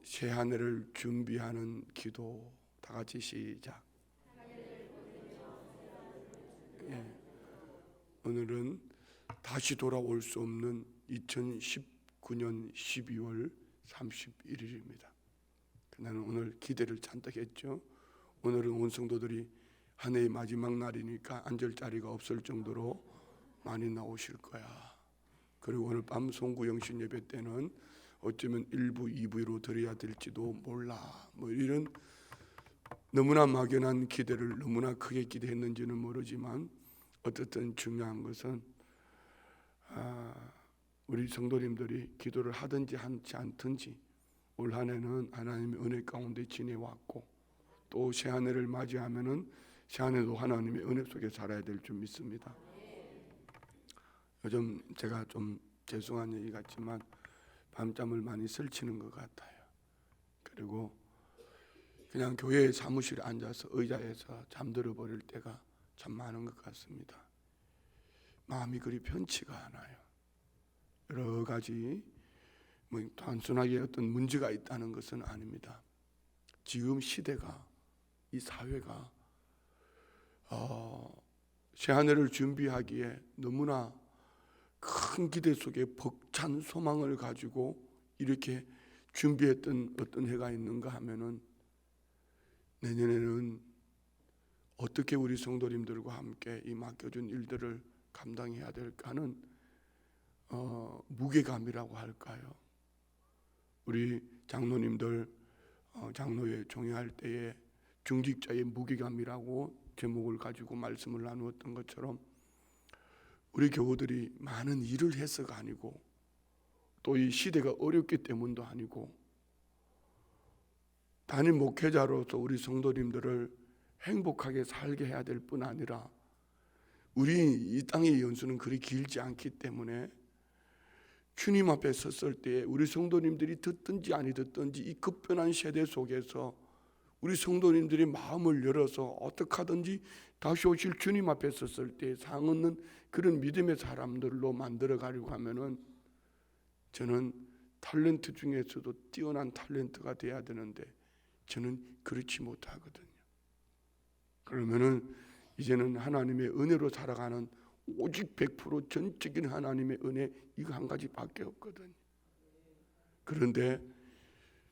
새 한 해를 준비하는 기도. 다 같이 시작. 예. 오늘은 다시 돌아올 수 없는 2019년 12월 31일입니다. 나는 오늘 기대를 잔뜩 했죠. 오늘은 온 성도들이 한 해의 마지막 날이니까 앉을 자리가 없을 정도로 많이 나오실 거야. 그리고 오늘 밤 송구 영신 예배 때는 어쩌면 1부, 2부로 드려야 될지도 몰라. 이런 너무나 막연한 기대를 너무나 크게 기대했는지는 모르지만 어쨌든 중요한 것은 우리 성도님들이 기도를 하든지 하지 않든지 올 한 해는 하나님의 은혜 가운데 지내왔고 또 새 한 해를 맞이하면은 새 한 해도 하나님의 은혜 속에 살아야 될 줄 믿습니다. 요즘 제가 좀 죄송한 얘기 같지만 밤잠을 많이 설치는 것 같아요. 그리고 그냥 교회 사무실에 앉아서 의자에서 잠들어 버릴 때가 참 많은 것 같습니다. 마음이 그리 편치가 않아요. 여러 가지 단순하게 어떤 문제가 있다는 것은 아닙니다. 지금 시대가, 이 사회가 새 한 해를 준비하기에 너무나 큰 기대 속에 벅찬 소망을 가지고 이렇게 준비했던 어떤 해가 있는가 하면은 내년에는 어떻게 우리 성도님들과 함께 이 맡겨준 일들을 감당해야 될까 하는 무게감이라고 할까요? 우리 장로님들 장로회 종회할 때에 중직자의 무게감이라고 제목을 가지고 말씀을 나누었던 것처럼 우리 교우들이 많은 일을 해서가 아니고 또 이 시대가 어렵기 때문도 아니고 단임 목회자로서 우리 성도님들을 행복하게 살게 해야 될 뿐 아니라 우리 이 땅의 연수는 그리 길지 않기 때문에 주님 앞에 섰을 때 우리 성도님들이 듣든지 아니 듣든지 이 급변한 세대 속에서 우리 성도님들이 마음을 열어서 어떻게 하든지 다시 오실 주님 앞에 섰을 때 상없는 그런 믿음의 사람들로 만들어 가려고 하면은 저는 탤런트 중에서도 뛰어난 탤런트가 돼야 되는데 저는 그렇지 못하거든요. 그러면은 이제는 하나님의 은혜로 살아가는 오직 100% 전적인 하나님의 은혜 이거 한 가지밖에 없거든요. 그런데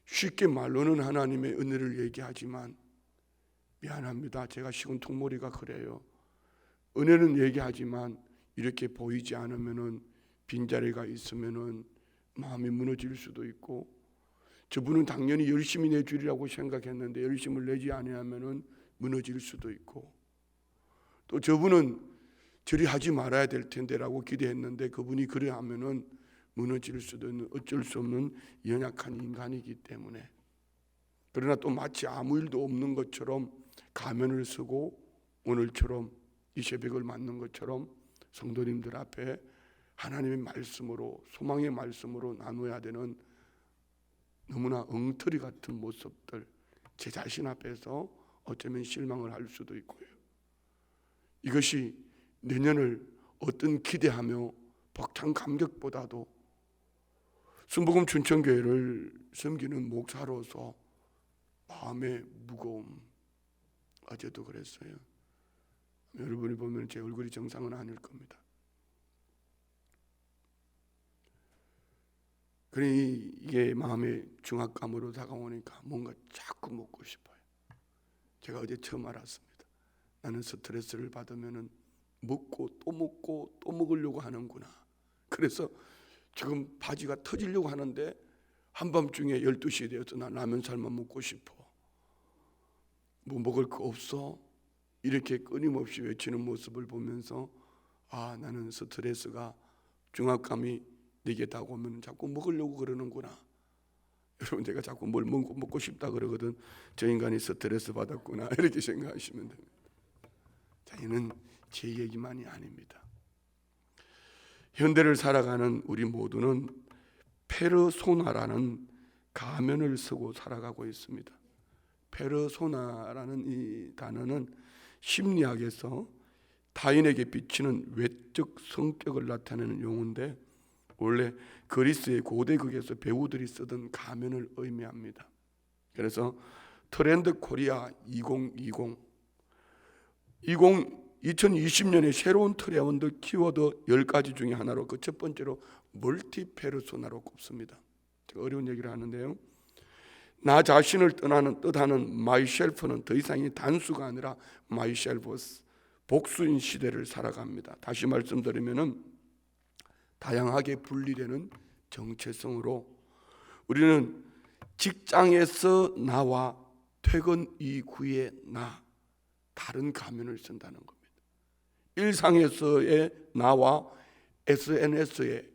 쉽게 말로는 하나님의 은혜를 얘기하지만 미안합니다. 제가 시큰통머리가 그래요. 은혜는 얘기하지만 이렇게 보이지 않으면은 빈자리가 있으면은 마음이 무너질 수도 있고 저분은 당연히 열심히 내주리라고 생각했는데 열심을 내지 아니하면은 무너질 수도 있고 또 저분은 저리 하지 말아야 될 텐데라고 기대했는데 그분이 그래 하면은 무너질 수도 있는 어쩔 수 없는 연약한 인간이기 때문에 그러나 또 마치 아무 일도 없는 것처럼 가면을 쓰고 오늘처럼 이 새벽을 맞는 것처럼 성도님들 앞에 하나님의 말씀으로 소망의 말씀으로 나눠야 되는 너무나 엉터리 같은 모습들 제 자신 앞에서 어쩌면 실망을 할 수도 있고요. 이것이 내년을 어떤 기대하며 벅찬 감격보다도 순복음 춘천교회를 섬기는 목사로서 마음의 무거움 어제도 그랬어요. 여러분이 보면 제 얼굴이 정상은 아닐 겁니다. 그러니 이게 마음의 중압감으로 다가오니까 뭔가 자꾸 먹고 싶어요. 제가 어제 처음 알았습니다. 나는 스트레스를 받으면 먹고 또 먹으려고 하는구나. 그래서 지금 바지가 터지려고 하는데 한밤중에 12시에 되어서 나 라면 삶아 먹고 싶어. 뭐 먹을 거 없어? 이렇게 끊임없이 외치는 모습을 보면서 나는 스트레스가 중압감이 내게 다가오면 자꾸 먹으려고 그러는구나. 여러분 제가 자꾸 뭘 먹고 싶다 그러거든. 저 인간이 스트레스 받았구나 이렇게 생각하시면 됩니다. 자, 이는 제 얘기만이 아닙니다. 현대를 살아가는 우리 모두는 페르소나라는 가면을 쓰고 살아가고 있습니다. 페르소나라는 이 단어는 심리학에서 타인에게 비치는 외적 성격을 나타내는 용어인데 원래 그리스의 고대극에서 배우들이 쓰던 가면을 의미합니다. 그래서 트렌드 코리아 2020년의 새로운 트렌드 키워드 10가지 중에 하나로 그 첫 번째로 멀티 페르소나로 꼽습니다. 어려운 얘기를 하는데요, 나 자신을 뜻하는 마이셀프는 더 이상이 단수가 아니라 마이셀버스, 복수인 시대를 살아갑니다. 다시 말씀드리면은 다양하게 분리되는 정체성으로 우리는 직장에서 나와 퇴근 이후의 나, 다른 가면을 쓴다는 겁니다. 일상에서의 나와 SNS에서의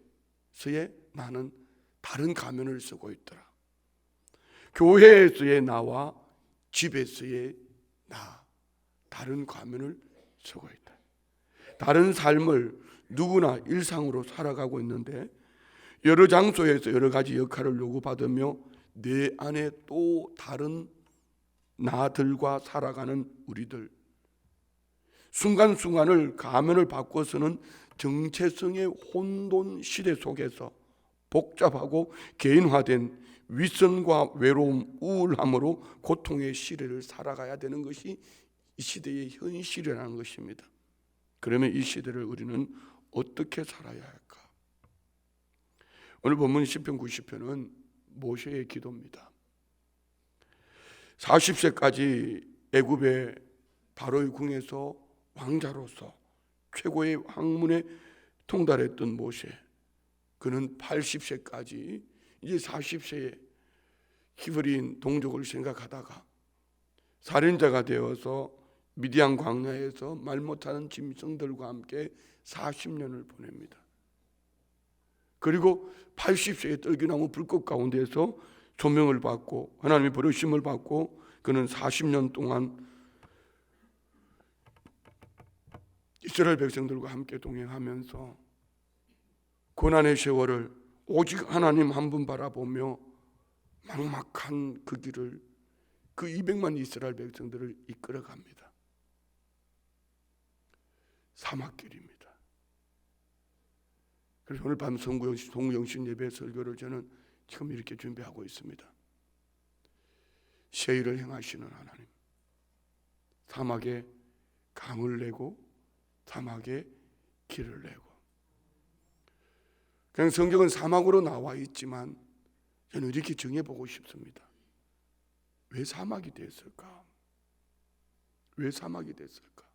나는 다른 가면을 쓰고 있더라. 교회에서의 나와 집에서의 나, 다른 가면을 쓰고 있다. 다른 삶을 누구나 일상으로 살아가고 있는데 여러 장소에서 여러 가지 역할을 요구받으며 내 안에 또 다른 나들과 살아가는 우리들, 순간순간을 가면을 바꿔서는 정체성의 혼돈 시대 속에서 복잡하고 개인화된 위선과 외로움, 우울함으로 고통의 시대를 살아가야 되는 것이 이 시대의 현실이라는 것입니다. 그러면 이 시대를 우리는 어떻게 살아야 할까? 오늘 본문 시편 90편은 모세의 기도입니다. 40세까지 애굽의 바로의 궁에서 왕자로서 최고의 학문에 통달했던 모세, 그는 80세까지 이제 40세에 히브리인 동족을 생각하다가 살인자가 되어서 미디안 광야에서 말 못하는 짐승들과 함께 40년을 보냅니다. 그리고 80세에 떨기나무 불꽃 가운데서 조명을 받고 하나님의 부르심을 받고 그는 40년 동안 이스라엘 백성들과 함께 동행하면서 고난의 세월을 오직 하나님 한 분 바라보며 막막한 그 길을, 그 200만 이스라엘 백성들을 이끌어갑니다. 사막길입니다. 그래서 오늘 밤 송영신 예배 설교를 저는 지금 이렇게 준비하고 있습니다. 세일을 행하시는 하나님, 사막에 강을 내고 사막에 길을 내고. 그냥 성경은 사막으로 나와 있지만 저는 이렇게 정해보고 싶습니다. 왜 사막이 됐을까? 왜 사막이 됐을까?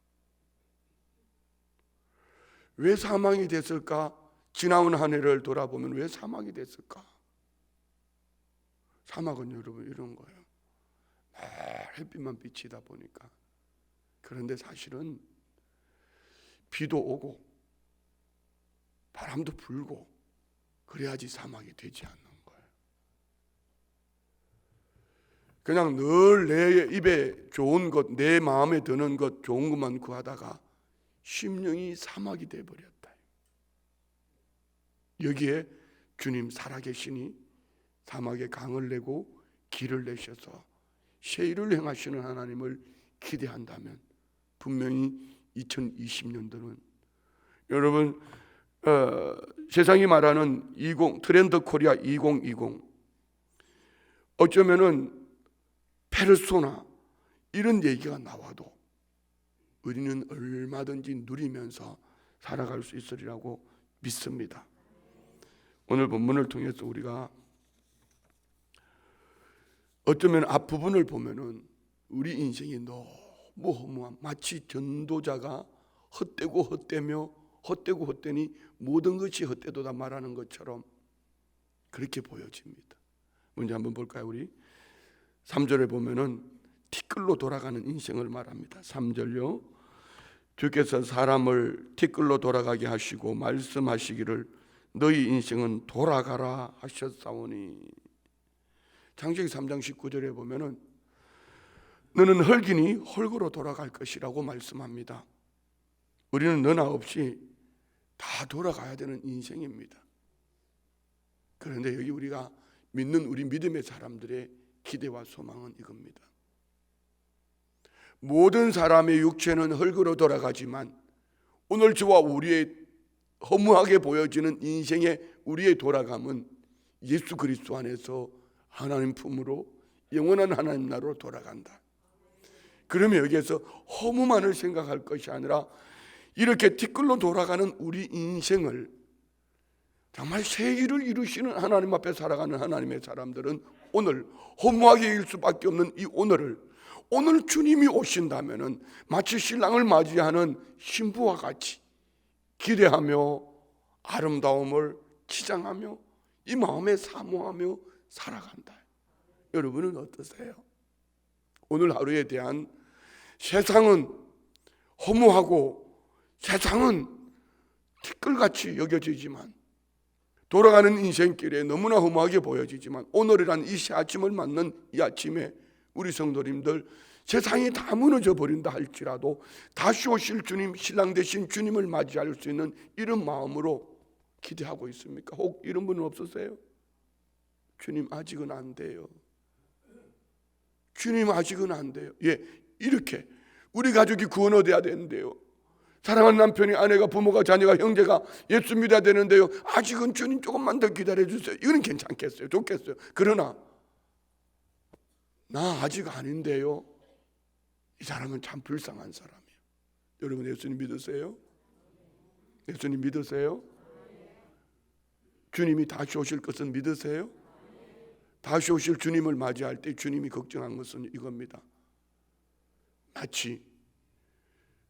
왜 사막이 됐을까? 지나온 한 해를 돌아보면 왜 사막이 됐을까? 사막은 여러분 이런 거예요. 햇빛만 비치다 보니까. 그런데 사실은 비도 오고 바람도 불고 그래야지 사막이 되지 않는 거예요. 그냥 늘 내 입에 좋은 것, 내 마음에 드는 것, 좋은 것만 구하다가 심령이 사막이 되어버렸다. 여기에 주님 살아계시니 사막에 강을 내고 길을 내셔서 세일을 행하시는 하나님을 기대한다면 분명히 2020년도는 여러분 세상이 말하는 트렌드 코리아 2020, 어쩌면은 페르소나 이런 얘기가 나와도 우리는 얼마든지 누리면서 살아갈 수 있으리라고 믿습니다. 오늘 본문을 통해서 우리가 어쩌면 앞부분을 보면은 우리 인생이 너무 허무한, 마치 전도자가 헛되고 헛되며 헛되고 헛되니 모든 것이 헛되도다 말하는 것처럼 그렇게 보여집니다. 먼저 한번 볼까요? 우리 3절에 보면은 티끌로 돌아가는 인생을 말합니다. 3절요. 주께서 사람을 티끌로 돌아가게 하시고 말씀하시기를 너희 인생은 돌아가라 하셨사오니. 창세기 3장 19절에 보면은 너는 흙이니 흙으로 돌아갈 것이라고 말씀합니다. 우리는 너나 없이 다 돌아가야 되는 인생입니다. 그런데 여기 우리가 믿는 우리 믿음의 사람들의 기대와 소망은 이겁니다. 모든 사람의 육체는 흙으로 돌아가지만 오늘 저와 우리의 허무하게 보여지는 인생의 우리의 돌아감은 예수 그리스도 안에서 하나님 품으로 영원한 하나님 나라로 돌아간다. 그러면 여기에서 허무만을 생각할 것이 아니라 이렇게 티끌로 돌아가는 우리 인생을 정말 새 일을 이루시는 하나님 앞에 살아가는 하나님의 사람들은 오늘 허무하게 일 수밖에 없는 이 오늘을, 오늘 주님이 오신다면은 마치 신랑을 맞이하는 신부와 같이 기대하며 아름다움을 치장하며 이 마음에 사모하며 살아간다. 여러분은 어떠세요? 오늘 하루에 대한 세상은 허무하고 세상은 티끌같이 여겨지지만, 돌아가는 인생길에 너무나 허무하게 보여지지만, 오늘이란 이 새 아침을 맞는 이 아침에 우리 성도님들 세상이 다 무너져 버린다 할지라도 다시 오실 주님, 신랑 되신 주님을 맞이할 수 있는 이런 마음으로 기대하고 있습니까? 혹 이런 분은 없으세요? 주님 아직은 안 돼요. 주님 아직은 안 돼요. 예, 이렇게 우리 가족이 구원 얻어야 되는데요, 사랑하는 남편이, 아내가, 부모가, 자녀가, 형제가 예수 믿어야 되는데요, 아직은 주님 조금만 더 기다려 주세요. 이건 괜찮겠어요? 좋겠어요? 그러나 나 아직 아닌데요, 이 사람은 참 불쌍한 사람이에요. 여러분 예수님 믿으세요? 예수님 믿으세요? 주님이 다시 오실 것은 믿으세요? 다시 오실 주님을 맞이할 때 주님이 걱정한 것은 이겁니다. 마치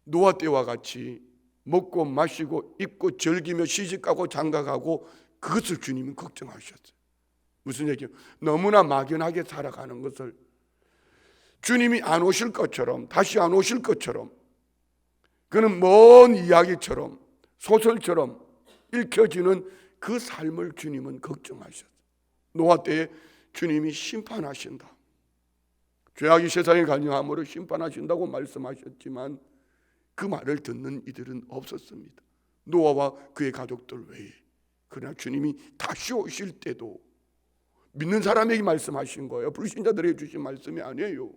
노아 때와 같이 먹고 마시고 입고 즐기며 시집가고 장가가고, 그것을 주님은 걱정하셨어요. 무슨 얘기예요? 너무나 막연하게 살아가는 것을 주님이 안 오실 것처럼, 다시 안 오실 것처럼, 그는 먼 이야기처럼 소설처럼 읽혀지는 그 삶을 주님은 걱정하셨어요. 노아 때에 주님이 심판하신다, 죄악이 세상에 관영함으로 심판하신다고 말씀하셨지만 그 말을 듣는 이들은 없었습니다. 노아와 그의 가족들 외에. 그러나 주님이 다시 오실 때도 믿는 사람에게 말씀하신 거예요. 불신자들에게 주신 말씀이 아니에요.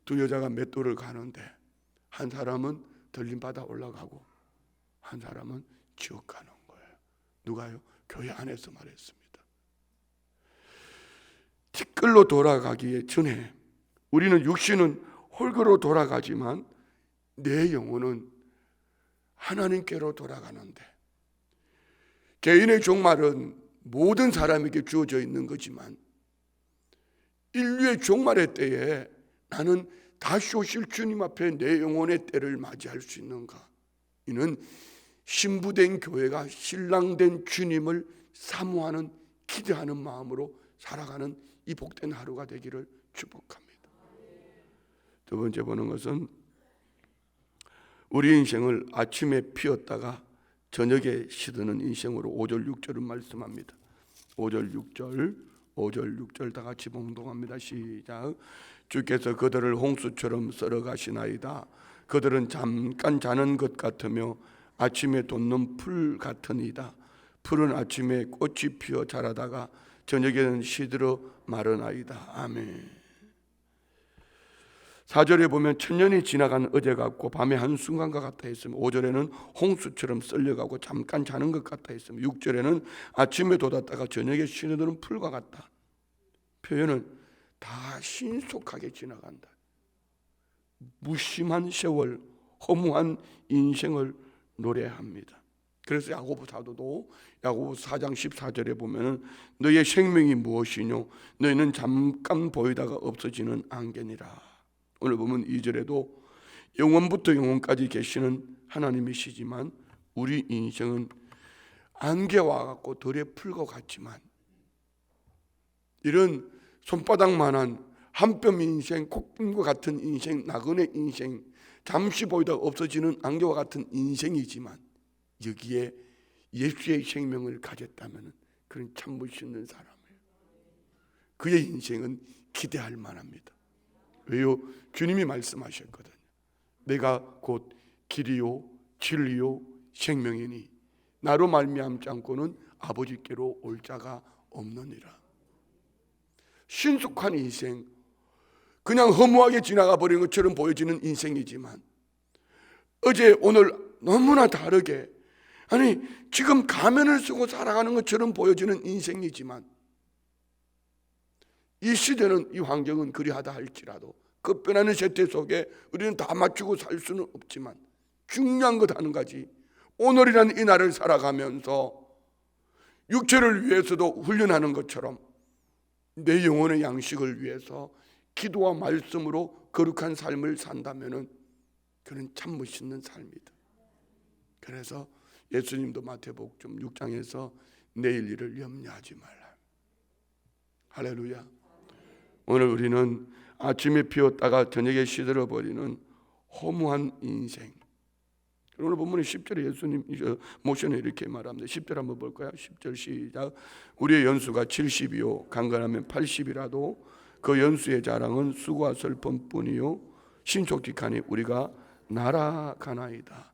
두 여자가 맷돌을 가는데 한 사람은 들림받아 올라가고 한 사람은 지옥 가는 거예요. 누가요? 교회 안에서 말했습니다. 티끌로 돌아가기 전에 우리는 육신은 홀그로 돌아가지만 내 영혼은 하나님께로 돌아가는데, 개인의 종말은 모든 사람에게 주어져 있는 거지만 인류의 종말의 때에 나는 다시 오실 주님 앞에 내 영혼의 때를 맞이할 수 있는가? 이는 신부된 교회가 신랑된 주님을 사모하는, 기대하는 마음으로 살아가는 이 복된 하루가 되기를 축복합니다. 두 번째 보는 것은 우리 인생을 아침에 피웠다가 저녁에 시드는 인생으로 5절 6절은 말씀합니다. 5절 6절 다 같이 봉독합니다. 시작. 주께서 그들을 홍수처럼 썰어가시나이다. 그들은 잠깐 자는 것 같으며 아침에 돋는 풀 같으니이다. 풀은 아침에 꽃이 피어 자라다가 저녁에는 시들어 마르나이다. 아멘. 4절에 보면 천년이 지나간 어제 같고 밤의 한순간과 같아 있으며, 5절에는 홍수처럼 썰려가고 잠깐 자는 것 같아 있으며, 6절에는 아침에 돋았다가 저녁에 시들는 풀과 같다. 표현은 다 신속하게 지나간다. 무심한 세월, 허무한 인생을 노래합니다. 그래서 야고보 사도도 야고보 4장 14절에 보면 너의 생명이 무엇이뇨? 너희는 잠깐 보이다가 없어지는 안개니라. 오늘 보면 2절에도 영원부터 영원까지 계시는 하나님이시지만 우리 인생은 안개와 같고 들의 풀과 같지만, 이런 손바닥만한 한 뼘 인생, 콧김과 같은 인생, 나그네 인생, 잠시 보이다가 없어지는 안개와 같은 인생이지만 여기에 예수의 생명을 가졌다면 그는 참 멋있는 사람이에요. 그의 인생은 기대할 만합니다. 왜요? 주님이 말씀하셨거든요. 내가 곧 길이요 진리요 생명이니 나로 말미암지 않고는 아버지께로 올 자가 없느니라. 신속한 인생, 그냥 허무하게 지나가 버린 것처럼 보여지는 인생이지만 어제 오늘 너무나 다르게, 아니 지금 가면을 쓰고 살아가는 것처럼 보여지는 인생이지만, 이 시대는, 이 환경은 그리하다 할지라도 급변하는 세태 속에 우리는 다 맞추고 살 수는 없지만, 중요한 것 한 가지, 오늘이라는 이 날을 살아가면서 육체를 위해서도 훈련하는 것처럼 내 영혼의 양식을 위해서 기도와 말씀으로 거룩한 삶을 산다면은 그는 참 멋있는 삶이다. 그래서 예수님도 마태복음 6장에서 내일 일을 염려하지 말라. 할렐루야. 오늘 우리는 아침에 피었다가 저녁에 시들어버리는 허무한 인생. 오늘 본문의 10절에 예수님 모션에 이렇게 말합니다. 10절 한번 볼까요? 10절 시작. 우리의 연수가 70이요 강건하면 80이라도 그 연수의 자랑은 수고와 슬픔뿐이요 신속기간에 우리가 날아가나이다.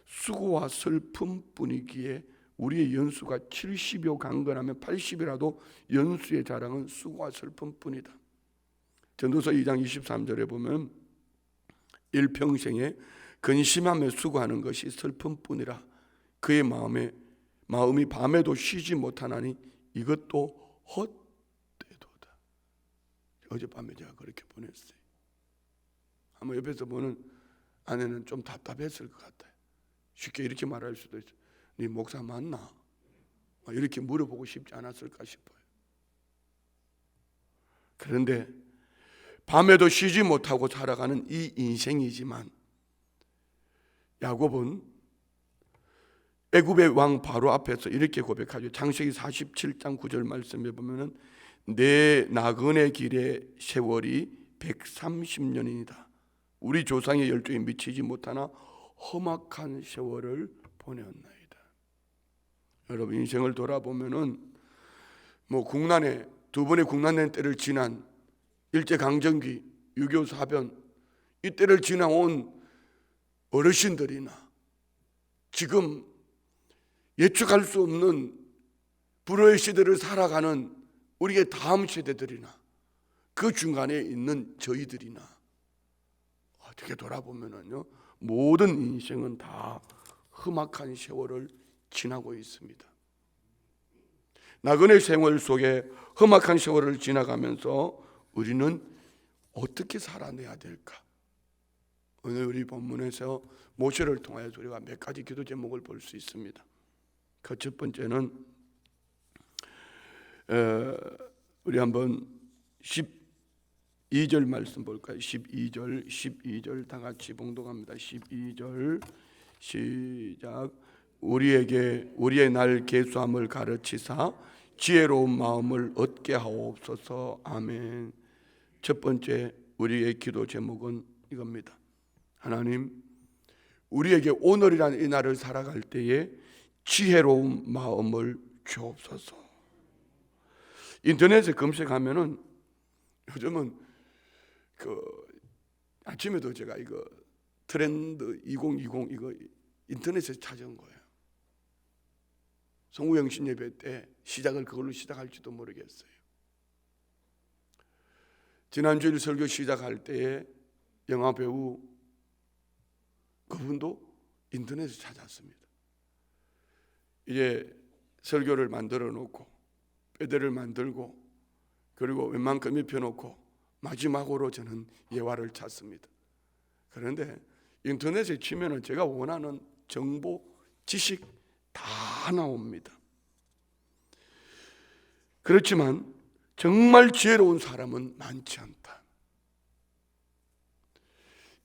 수고와 슬픔뿐이기에 우리의 연수가 70이요 강건하면 80이라도 연수의 자랑은 수고와 슬픔뿐이다. 전도서 2장 23절에 보면 일평생에 근심하며 수고하는 것이 슬픔뿐이라 그의 마음이 밤에도 쉬지 못하나니 이것도 헛되도다. 어젯밤에 제가 그렇게 보냈어요. 아마 옆에서 보는 아내는 좀 답답했을 것 같아요. 쉽게 이렇게 말할 수도 있어요. 네 목사 맞나? 이렇게 물어보고 싶지 않았을까 싶어요. 그런데 밤에도 쉬지 못하고 살아가는 이 인생이지만, 야곱은 애굽의 왕 바로 앞에서 이렇게 고백하죠. 창세기 47장 9절 말씀에 보면은 내 나그네 길의 세월이 130년이다. 우리 조상의 열조에 미치지 못하나 험악한 세월을 보내었나이다. 여러분, 인생을 돌아보면은 국난에 두 번의 국난의 때를 지난 일제강점기, 6.25 사변, 이 때를 지나온 어르신들이나 지금 예측할 수 없는 불후의 시대를 살아가는 우리의 다음 세대들이나 그 중간에 있는 저희들이나 어떻게 돌아보면은요, 모든 인생은 다 험악한 세월을 지나고 있습니다. 나그네 생활 속에 험악한 세월을 지나가면서 우리는 어떻게 살아내야 될까? 오늘 우리 본문에서 모세를 통하여서 우리가 몇 가지 기도 제목을 볼 수 있습니다. 그 첫 번째는 우리 한번 12절 말씀 볼까요? 12절 다 같이 봉독합니다. 12절 시작. 우리의 날 계수함을 가르치사 지혜로운 마음을 얻게 하옵소서. 아멘. 첫 번째 우리의 기도 제목은 이겁니다. 하나님, 우리에게 오늘이라는 이 날을 살아갈 때에 지혜로운 마음을 주옵소서. 인터넷에 검색하면은 요즘은 아침에도 제가 이거 트렌드 2020 이거 인터넷에서 찾은 거예요. 성우영신 예배 때 시작을 그걸로 시작할지도 모르겠어요. 지난주일 설교 시작할 때에 영화 배우 그분도 인터넷에서 찾았습니다. 이제 설교를 만들어 놓고 빼대를 만들고 그리고 웬만큼 입혀놓고 마지막으로 저는 예화를 찾습니다. 그런데 인터넷에 치면은 제가 원하는 정보, 지식 다 나옵니다. 그렇지만 정말 지혜로운 사람은 많지 않다.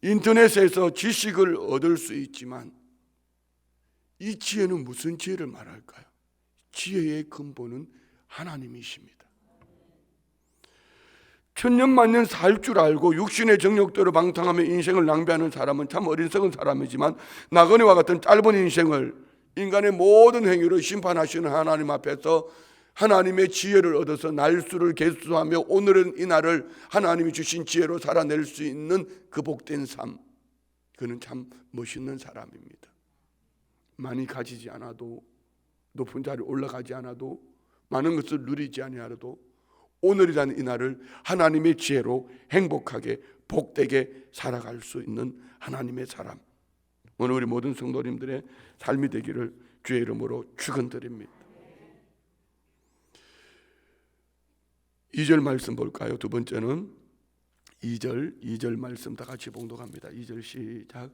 인터넷에서 지식을 얻을 수 있지만 이 지혜는 무슨 지혜를 말할까요? 지혜의 근본은 하나님이십니다. 천년만년 살 줄 알고 육신의 정욕대로 방탕하며 인생을 낭비하는 사람은 참 어리석은 사람이지만, 나그네와 같은 짧은 인생을 인간의 모든 행위를 심판하시는 하나님 앞에서 하나님의 지혜를 얻어서 날수를 계수하며 오늘은 이 날을 하나님이 주신 지혜로 살아낼 수 있는 그 복된 삶, 그는 참 멋있는 사람입니다. 많이 가지지 않아도, 높은 자리에 올라가지 않아도, 많은 것을 누리지 아니하여도 오늘이라는 이 날을 하나님의 지혜로 행복하게 복되게 살아갈 수 있는 하나님의 사람, 오늘 우리 모든 성도님들의 삶이 되기를 주의 이름으로 축원드립니다. 2절 말씀 볼까요? 두 번째는 2절 말씀 다 같이 봉독합니다. 2절 시작.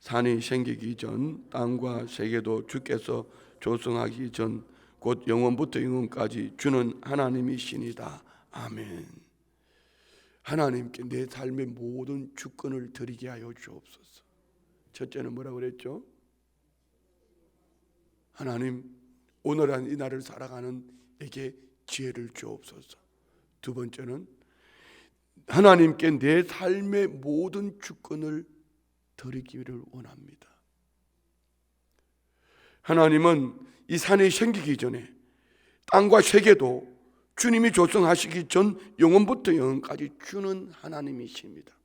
산이 생기기 전 땅과 세계도 주께서 조성하기 전 곧 영원부터 영원까지 주는 하나님이시니다. 아멘. 하나님께 내 삶의 모든 주권을 드리게 하여 주옵소서. 첫째는 뭐라고 그랬죠? 하나님, 오늘한 이 날을 살아가는 에게 지혜를 주옵소서. 두 번째는 하나님께 내 삶의 모든 주권을 드리기를 원합니다. 하나님은 이 산이 생기기 전에 땅과 세계도 주님이 조성하시기 전 영원부터 영원까지 주는 하나님이십니다.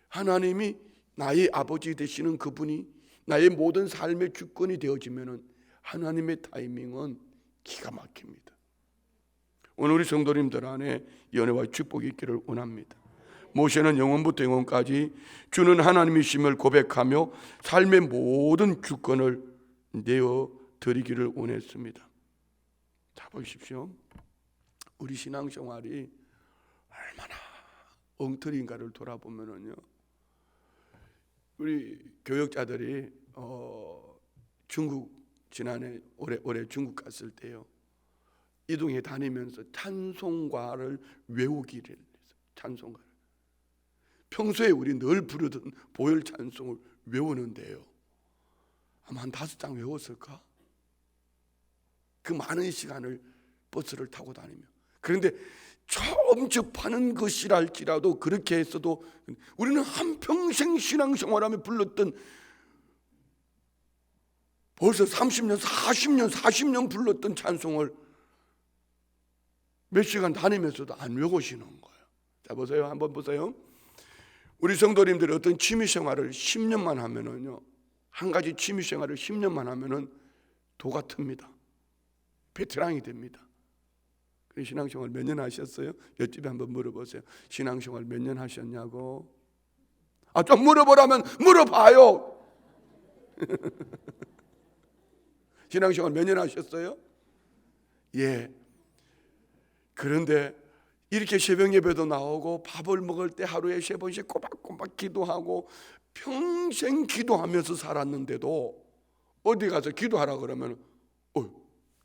하나님이 나의 아버지 되시는 그분이 나의 모든 삶의 주권이 되어지면 하나님의 타이밍은 기가 막힙니다. 오늘 우리 성도님들 안에 연애와 축복이 있기를 원합니다. 모세는 영원부터 영원까지 주는 하나님이심을 고백하며 삶의 모든 주권을 내어 드리기를 원했습니다. 자, 보십시오. 우리 신앙생활이 얼마나 엉터리인가를 돌아보면요, 우리 교역자들이 중국 지난해 올해 중국 갔을 때요, 이동해 다니면서 찬송가를 외우기를 했어요. 찬송가를 평소에 우리 늘 부르던 보혈 찬송을 외우는데요, 아마 한 5장 외웠을까? 그 많은 시간을 버스를 타고 다니며. 그런데 처음 접하는 것이랄지라도 그렇게 했어도 우리는 한평생 신앙생활하며 불렀던, 벌써 30년 40년 불렀던 찬송을 몇 시간 다니면서도 안 외우시는 거예요. 자, 보세요. 한번 보세요. 우리 성도님들이 어떤 취미생활을 10년만 하면은요, 한 가지 취미생활을 10년만 하면은 도가 틉니다. 베테랑이 됩니다. 신앙생활 몇 년 하셨어요? 옆집에 한번 물어보세요. 신앙생활 몇 년 하셨냐고. 좀 물어보라면 물어봐요. 신앙생활 몇 년 하셨어요? 예. 그런데 이렇게 새벽 예배도 나오고 밥을 먹을 때 하루에 3번씩 꼬박꼬박 기도하고 평생 기도하면서 살았는데도 어디 가서 기도하라 그러면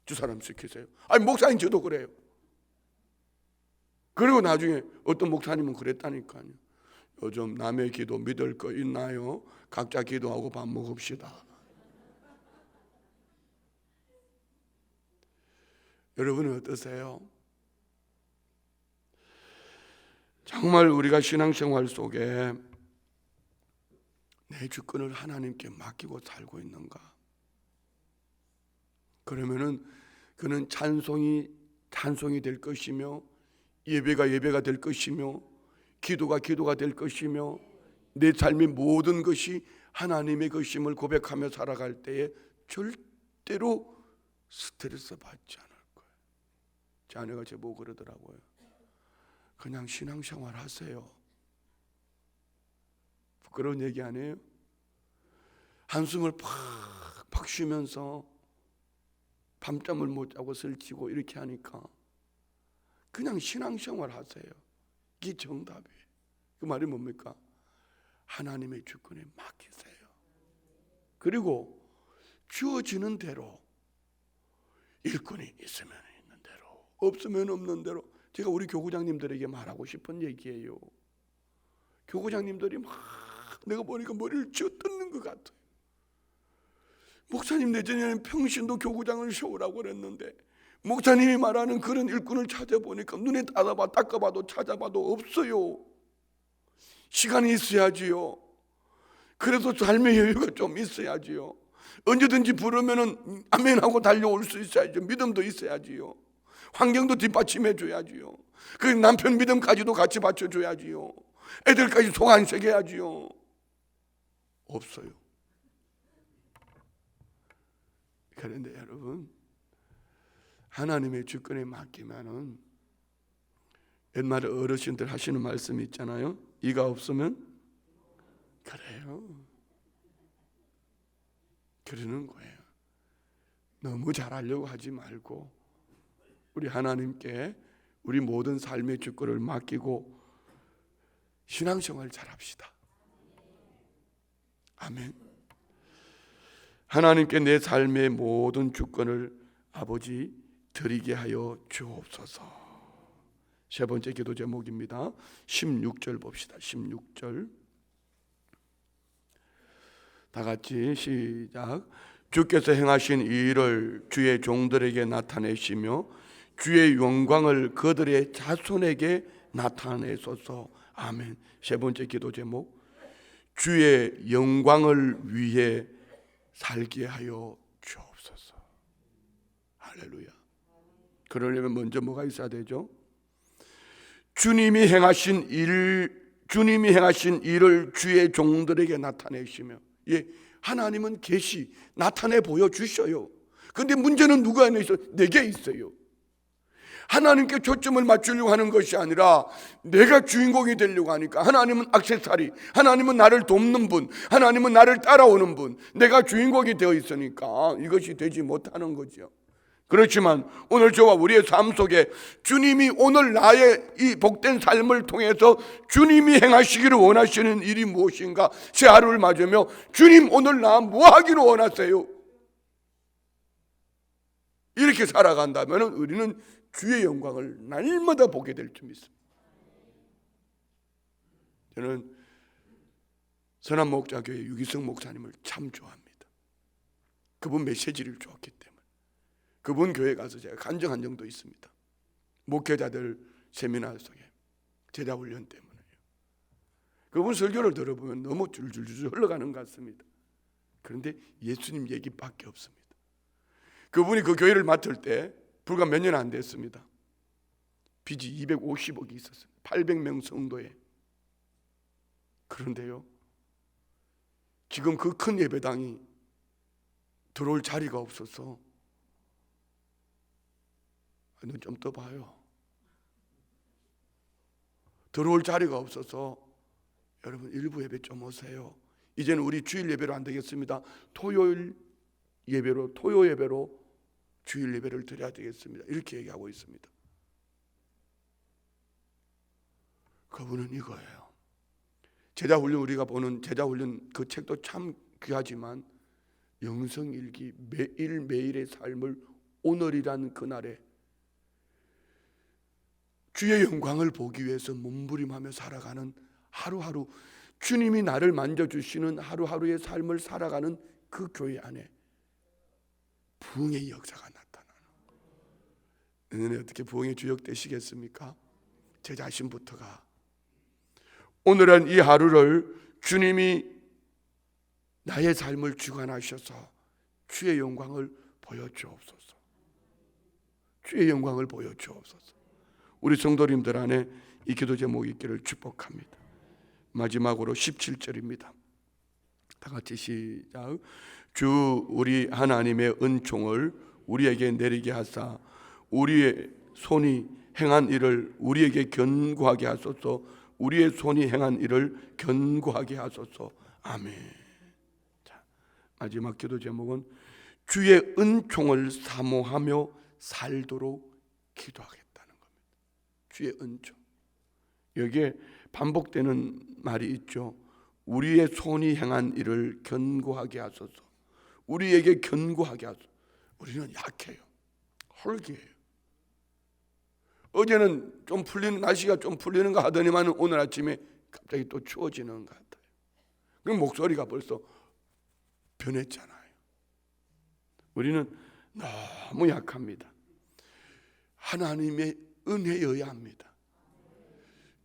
저 사람 시키세요. 아니, 목사님 저도 그래요. 그리고 나중에 어떤 목사님은 그랬다니까요. 요즘 남의 기도 믿을 거 있나요? 각자 기도하고 밥 먹읍시다. 여러분은 어떠세요? 정말 우리가 신앙생활 속에 내 주권을 하나님께 맡기고 살고 있는가? 그러면은 그는 찬송이 될 것이며, 예배가 될 것이며, 기도가 될 것이며, 내 삶의 모든 것이 하나님의 것임을 고백하며 살아갈 때에 절대로 스트레스 받지 않을 거예요. 제 아내가 저보고 그러더라고요. 그냥 신앙생활 하세요. 부끄러운 얘기 아니에요? 한숨을 팍팍 쉬면서 밤잠을 못 자고 설치고 이렇게 하니까 그냥 신앙생활 하세요. 이게 정답이에요. 그 말이 뭡니까? 하나님의 주권에 맡기세요. 그리고 주어지는 대로, 일꾼이 있으면 있는 대로, 없으면 없는 대로. 제가 우리 교구장님들에게 말하고 싶은 얘기예요. 교구장님들이 막 내가 보니까 머리를 쥐어뜯는 것 같아요. 목사님, 내전에는 평신도 교구장을 세우라고 그랬는데 목사님이 말하는 그런 일꾼을 찾아보니까 눈에 닦아봐도 찾아봐도 없어요. 시간이 있어야지요. 그래도 삶의 여유가 좀 있어야지요. 언제든지 부르면은 아멘하고 달려올 수 있어야죠. 믿음도 있어야지요. 환경도 뒷받침해 줘야지요. 그 남편 믿음까지도 같이 받쳐줘야지요. 애들까지 속 안 새게 해야지요. 없어요. 그런데 여러분, 하나님의 주권에 맡기면은 옛날에 어르신들 하시는 말씀이 있잖아요. 이가 없으면 그래요. 그러는 거예요. 너무 잘하려고 하지 말고 우리 하나님께 우리 모든 삶의 주권을 맡기고 신앙생활 잘합시다. 아멘. 하나님께 내 삶의 모든 주권을 아버지 드리게 하여 주옵소서. 세 번째 기도 제목입니다. 16절 봅시다. 16절 다 같이 시작. 주께서 행하신 이 일을 주의 종들에게 나타내시며 주의 영광을 그들의 자손에게 나타내소서. 아멘. 세 번째 기도 제목, 주의 영광을 위해 살게 하여 주옵소서. 할렐루야. 그러려면 먼저 뭐가 있어야 되죠? 주님이 행하신 일을 주의 종들에게 나타내시며, 예, 하나님은 계시 나타내 보여주셔요. 그런데 문제는 누구 안에 있어요? 내게 있어요. 하나님께 초점을 맞추려고 하는 것이 아니라 내가 주인공이 되려고 하니까 하나님은 액세서리, 하나님은 나를 돕는 분, 하나님은 나를 따라오는 분, 내가 주인공이 되어 있으니까 이것이 되지 못하는 거죠. 그렇지만 오늘 저와 우리의 삶 속에 주님이 오늘 나의 이 복된 삶을 통해서 주님이 행하시기를 원하시는 일이 무엇인가, 제 하루를 맞으며 주님 오늘 나 뭐 하기를 원하세요? 이렇게 살아간다면 우리는 주의 영광을 날마다 보게 될 줄 믿습니다. 저는 선한목자교회 유기성 목사님을 참 좋아합니다. 그분 메시지를 좋았기 때문에. 그분 교회 가서 제가 간증한 적도 있습니다. 목회자들 세미나 속에 제자 훈련 때문에요. 그분 설교를 들어보면 너무 줄줄줄 흘러가는 것 같습니다. 그런데 예수님 얘기밖에 없습니다. 그분이 그 교회를 맡을 때 불과 몇 년 안 됐습니다. 빚이 250억이 있었어요. 800명 성도에. 그런데요, 지금 그 큰 예배당이 들어올 자리가 없어서, 눈 좀 떠봐요. 들어올 자리가 없어서 여러분 일부 예배 좀 오세요. 이제는 우리 주일 예배로 안 되겠습니다. 토요 예배로 주일 예배를 드려야 되겠습니다. 이렇게 얘기하고 있습니다. 그분은 이거예요. 제자훈련, 우리가 보는 제자훈련 그 책도 참 귀하지만 영성일기, 매일매일의 삶을 오늘이란 그날에 주의 영광을 보기 위해서 몸부림하며 살아가는 하루하루, 주님이 나를 만져주시는 하루하루의 삶을 살아가는 그 교회 안에 부흥의 역사가 나타나는 거예요. 은혜 어떻게 부흥의 주역 되시겠습니까? 제 자신부터가 오늘은 이 하루를 주님이 나의 삶을 주관하셔서 주의 영광을 보여주옵소서. 주의 영광을 보여주옵소서. 우리 성도님들 안에 이 기도 제목이 있기를 축복합니다. 마지막으로 17절입니다. 다 같이 시작. 주 우리 하나님의 은총을 우리에게 내리게 하사 우리의 손이 행한 일을 우리에게 견고하게 하소서. 우리의 손이 행한 일을 견고하게 하소서. 아멘. 자, 마지막 기도 제목은 주의 은총을 사모하며 살도록 기도하겠다는 겁니다. 주의 은총. 여기에 반복되는 말이 있죠. 우리의 손이 행한 일을 견고하게 하소서. 우리에게 견고하게 하소서. 우리는 약해요. 헐기예요. 어제는 좀 풀리는, 날씨가 좀 풀리는가 하더니만 오늘 아침에 갑자기 또 추워지는 것 같아요. 그럼 목소리가 벌써 변했잖아요. 우리는 너무 약합니다. 하나님의 은혜여야 합니다.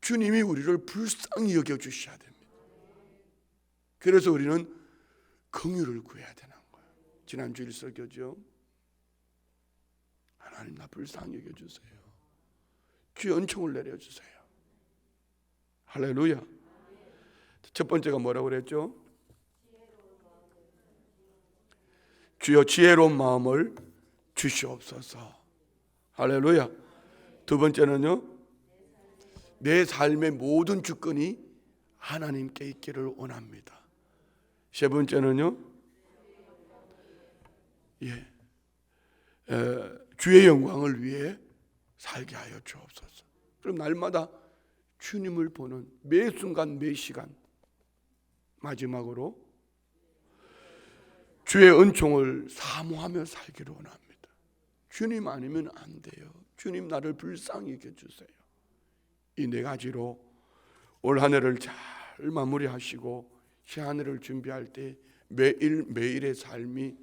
주님이 우리를 불쌍히 여겨주셔야 됩니다. 그래서 우리는 긍휼을 구해야 되는 거예요. 지난주일 설교죠. 하나님 나 불쌍히 여겨주세요. 주의 은총을 내려주세요. 할렐루야. 첫 번째가 뭐라고 그랬죠? 주여 지혜로운 마음을 주시옵소서. 할렐루야. 두 번째는요, 내 삶의 모든 주권이 하나님께 있기를 원합니다. 세 번째는요, 주의 영광을 위해 살게 하여 주옵소서. 그럼 날마다 주님을 보는 매 순간 매 시간, 마지막으로 주의 은총을 사모하며 살기를 원합니다. 주님 아니면 안 돼요. 주님 나를 불쌍히 여겨주세요. 이 네 가지로 올 한 해를 잘 마무리하시고 새 한 해를 준비할 때 매일의 삶이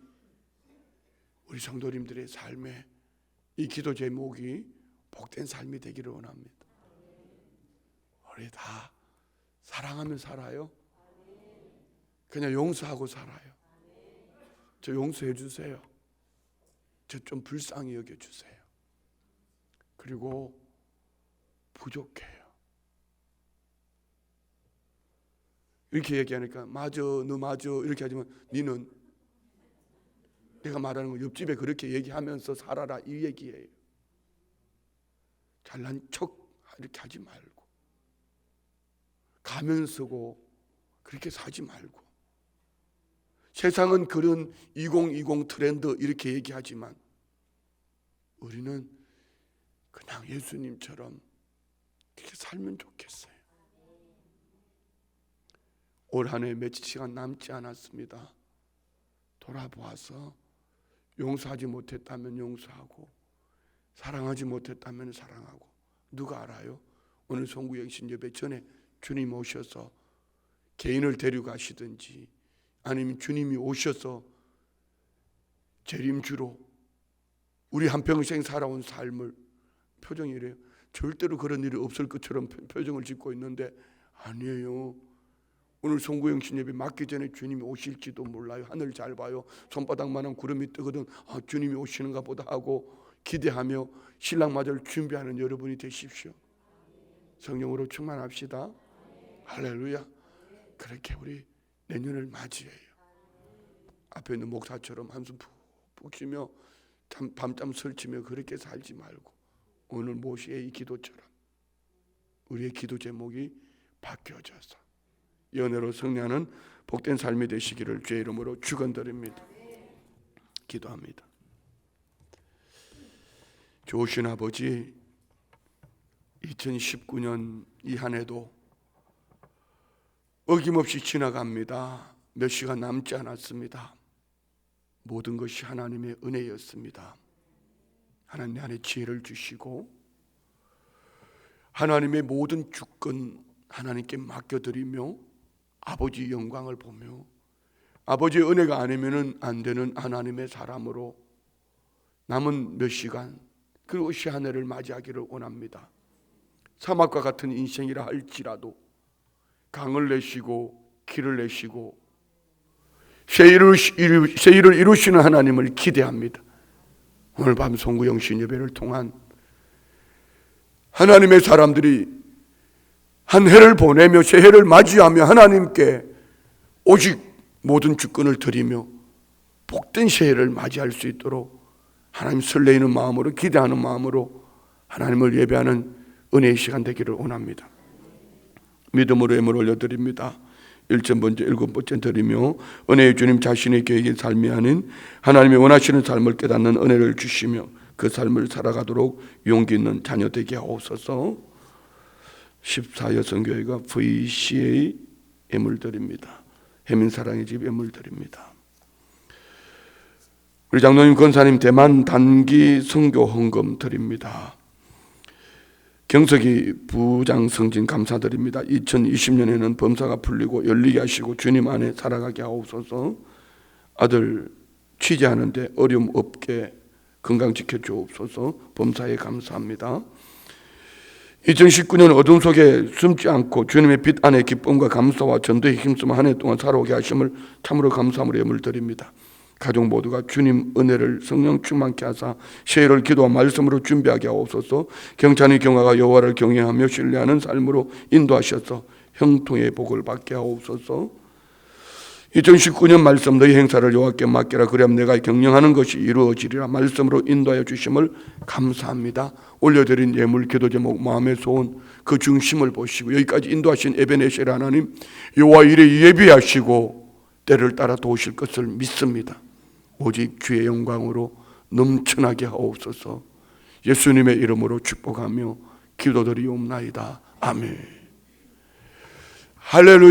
우리 성도님들의 삶에 이 기도 제목이 복된 삶이 되기를 원합니다. 우리 다 사랑하며 살아요. 그냥 용서하고 살아요. 저 용서해 주세요. 저 좀 불쌍히 여겨주세요. 그리고 부족해요. 이렇게 얘기하니까 맞아, 너 맞아 이렇게 하지만 니는 내가 말하는 거 옆집에 그렇게 얘기하면서 살아라 이 얘기예요. 잘난 척 이렇게 하지 말고 가면 쓰고 그렇게 사지 말고 세상은 그런 2020 트렌드 이렇게 얘기하지만 우리는 그냥 예수님처럼 그렇게 살면 좋겠어요. 올 한 해 며칠 시간 남지 않았습니다. 돌아보아서 용서하지 못했다면 용서하고 사랑하지 못했다면 사랑하고. 누가 알아요? 오늘 송구영신 예배 전에 주님 오셔서 개인을 데려가시든지 아니면 주님이 오셔서 재림주로 우리 한평생 살아온 삶을 표정이 이래요. 절대로 그런 일이 없을 것처럼 표정을 짓고 있는데 아니에요. 오늘 송구영신 예배 맞기 전에 주님이 오실지도 몰라요. 하늘 잘 봐요. 손바닥만한 구름이 뜨거든 주님이 오시는가 보다 하고 기대하며 신랑맞이를 준비하는 여러분이 되십시오. 성령으로 충만합시다. 할렐루야. 그렇게 우리 내년을 맞이해요. 앞에 있는 목사처럼 한숨 푹푹 쉬며 밤잠 설치며 그렇게 살지 말고 오늘 모시의 이 기도처럼 우리의 기도 제목이 바뀌어져서 연애로 승리하는 복된 삶이 되시기를 주의 이름으로 축원드립니다. 기도합니다. 좋으신 아버지, 2019년 이 한 해도 어김없이 지나갑니다. 몇 시간 남지 않았습니다. 모든 것이 하나님의 은혜였습니다. 하나님 내 안에 지혜를 주시고 하나님의 모든 주권 하나님께 맡겨드리며 아버지 영광을 보며 아버지의 은혜가 아니면 안 되는 하나님의 사람으로 남은 몇 시간 그리고 새 한 해를 맞이하기를 원합니다. 사막과 같은 인생이라 할지라도 강을 내시고 길을 내시고 새 일을 이루시는 하나님을 기대합니다. 오늘 밤 송구영신 예배를 통한 하나님의 사람들이 한 해를 보내며 새 해를 맞이하며 하나님께 오직 모든 주권을 드리며 복된 새 해를 맞이할 수 있도록 하나님 설레이는 마음으로 기대하는 마음으로 하나님을 예배하는 은혜의 시간 되기를 원합니다. 믿음으로 예물 올려드립니다. 1점 번째, 7번째 드리며 은혜의 주님 자신의 계획의 삶이 아닌 하나님이 원하시는 삶을 깨닫는 은혜를 주시며 그 삶을 살아가도록 용기 있는 자녀 되게 하옵소서. 14여성교회가 VCA 예물 드립니다. 해민사랑의 집 예물 드립니다. 우리 장로님 권사님 대만 단기 선교 헌금 드립니다. 경석이 부장 승진 감사드립니다. 2020년에는 범사가 풀리고 열리게 하시고 주님 안에 살아가게 하옵소서. 아들 취재하는데 어려움 없게 건강 지켜주옵소서. 범사에 감사합니다. 2019년 어둠 속에 숨지 않고 주님의 빛 안에 기쁨과 감사와 전도에 힘쓰며 한 해 동안 살아오게 하심을 참으로 감사함으로 예물 드립니다. 가족 모두가 주님 은혜를 성령 충만케 하사 새해를 기도와 말씀으로 준비하게 하옵소서. 경찬의 경화가 여호와를 경외하며 신뢰하는 삶으로 인도하셔서 형통의 복을 받게 하옵소서. 2019년 말씀 너희 행사를 여호와께 맡기라. 그리하면 내가 경영하는 것이 이루어지리라. 말씀으로 인도하여 주심을 감사합니다. 올려드린 예물 기도 제목 마음의 소원 그 중심을 보시고 여기까지 인도하신 에베네셀 하나님 여호와 일에 예비하시고 때를 따라 도우실 것을 믿습니다. 오직 주의 영광으로 넘쳐나게 하옵소서. 예수님의 이름으로 축복하며 기도드리옵나이다. 아멘. 할렐루야.